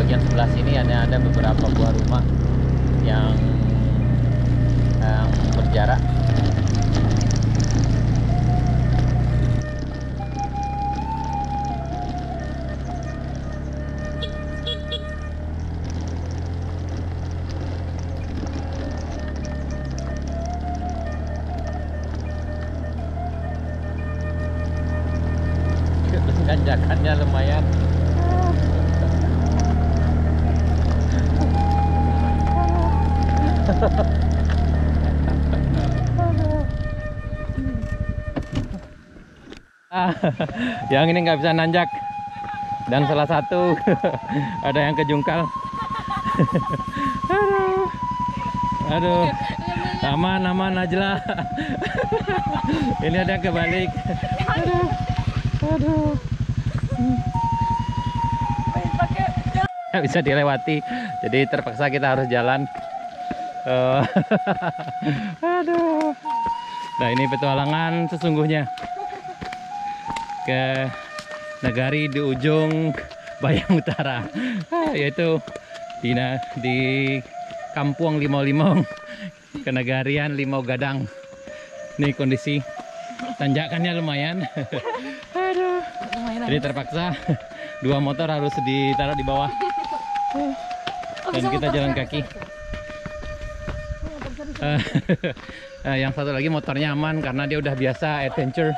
bagian sebelah sini ada beberapa buah rumah yang berjarak. Tanjakannya lumayan. Yang ini nggak bisa nanjak, dan salah satu ada yang kejungkal. Aduh, aman Najla. Ini ada yang kebalik. Aduh. Nggak bisa dilewati, jadi terpaksa kita harus jalan. Aduh. Nah, ini petualangan sesungguhnya ke negari di ujung Bayang Utara, yaitu di Kampung Limau-Limau, ke negarian Limau Gadang. Ini kondisi tanjakannya lumayan. Aduh. Jadi terpaksa dua motor harus ditaruh di bawah, dan kita jalan kaki. Yang satu lagi motornya aman karena dia udah biasa adventure.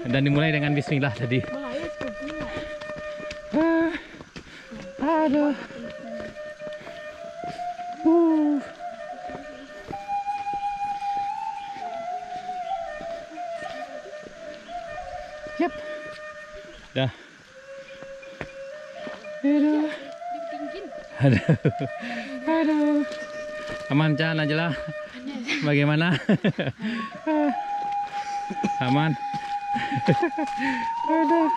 Dan dimulai dengan bismillah tadi. Aduh. Yap. Dah. Aduh. Aman Chan, Najla? Bagaimana? Aman. Aduh.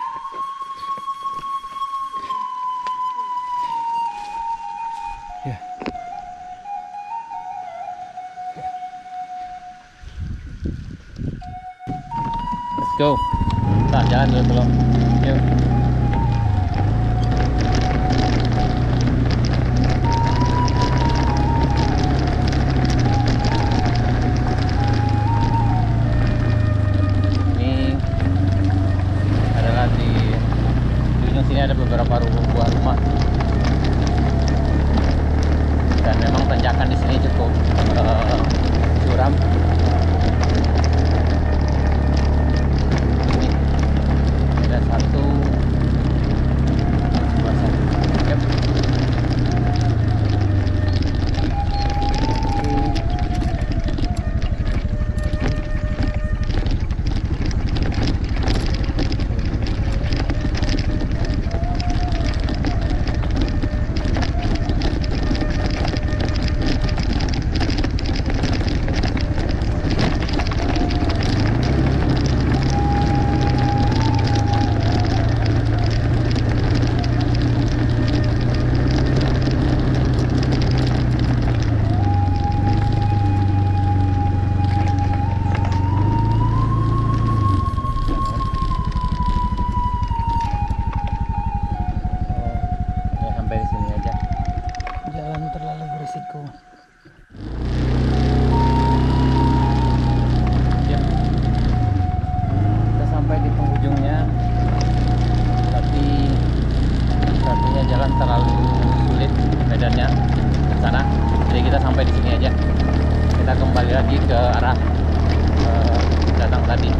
Ya. Let's go. Nah, jalan dulu belum. Yuk. Sini ada beberapa buah rumah, dan memang tanjakan di sini cukup curam. Ini ada satu, dua, satu. Yep. lagi ke arah datang tadi.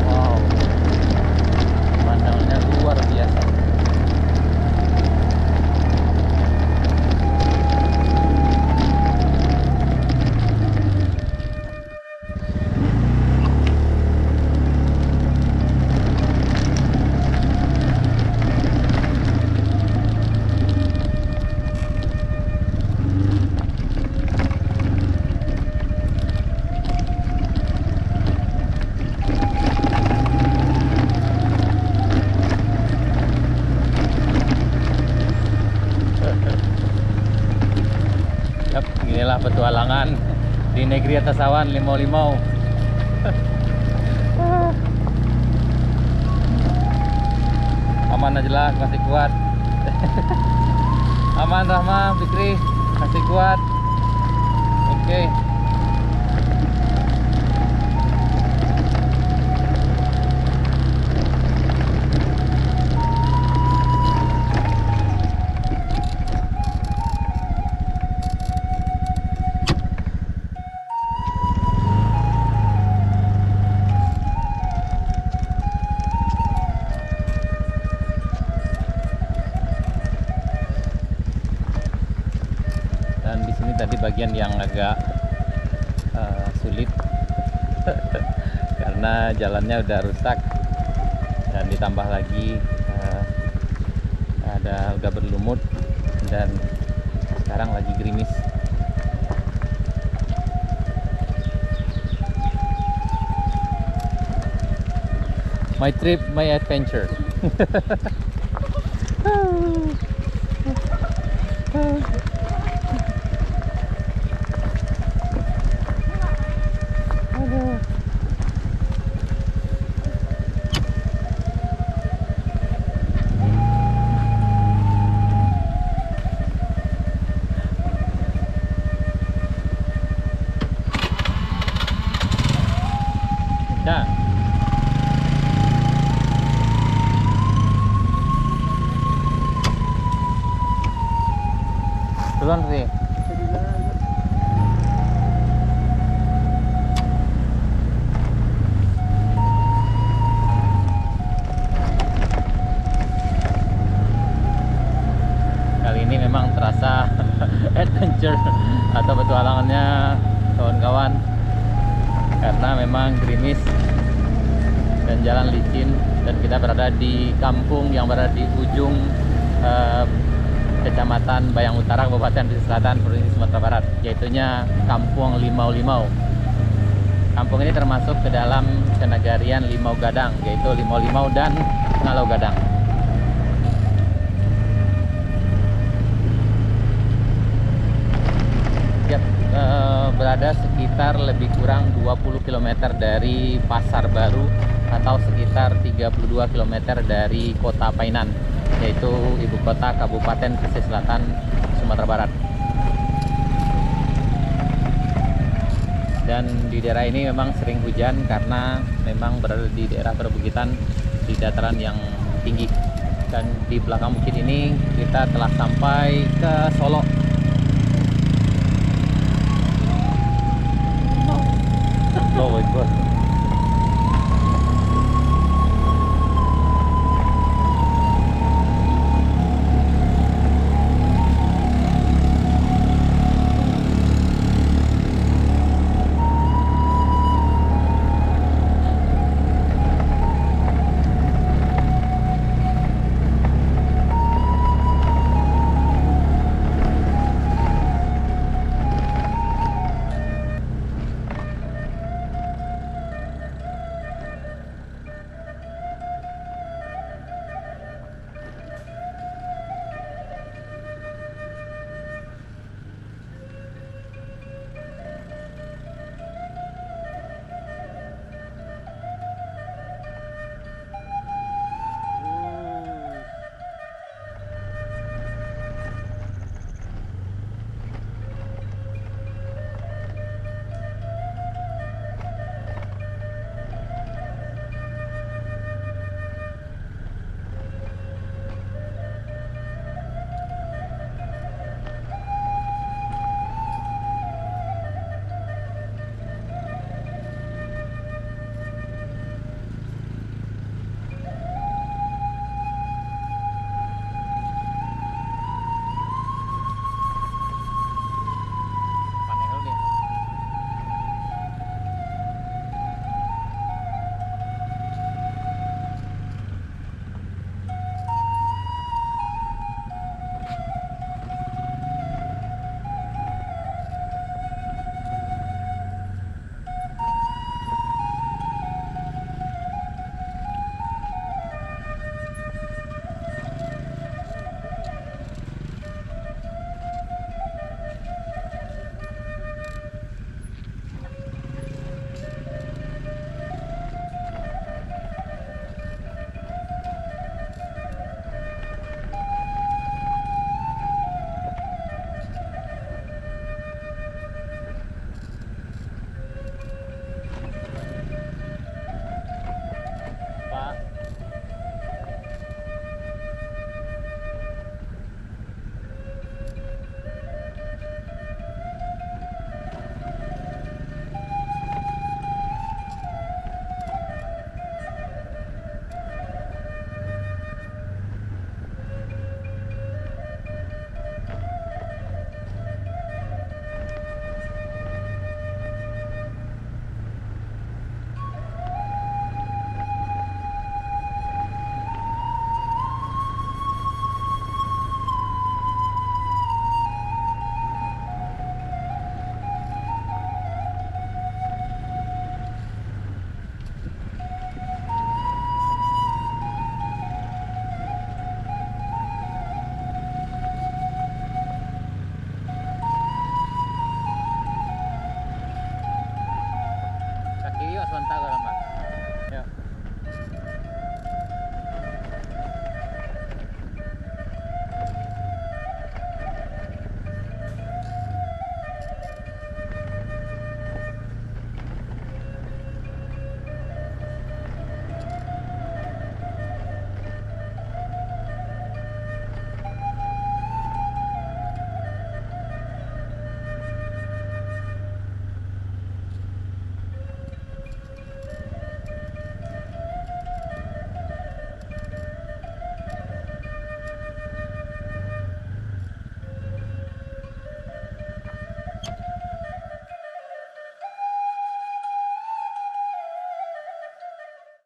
Wow, pemandangannya luar biasa. Inilah petualangan di negeri atas awan Limau-Limau. Aman Najla masih kuat. Aman Rahma, Fikri masih kuat. Oke. Dan di sini tadi bagian yang agak sulit karena jalannya udah rusak dan ditambah lagi udah berlumut dan sekarang lagi gerimis. My trip, my adventure. Ya. Duluan sih. Kali ini memang terasa adventure atau petualangannya kawan-kawan, karena memang gerimis dan jalan licin, dan kita berada di kampung yang berada di ujung Kecamatan Bayang Utara, Kabupaten Pesisir Selatan, Provinsi Sumatera Barat, yaitunya Kampung Limau-Limau. Kampung ini termasuk ke dalam kenegarian Limau Gadang, yaitu Limau-Limau dan Ngalau Gadang. Berada sekitar lebih kurang 20 km dari Pasar Baru atau sekitar 32 km dari Kota Painan, yaitu ibu kota Kabupaten Pesisir Selatan, Sumatera Barat. Dan di daerah ini memang sering hujan karena memang berada di daerah perbukitan di dataran yang tinggi. Dan di belakang bukit ini kita telah sampai ke Solo.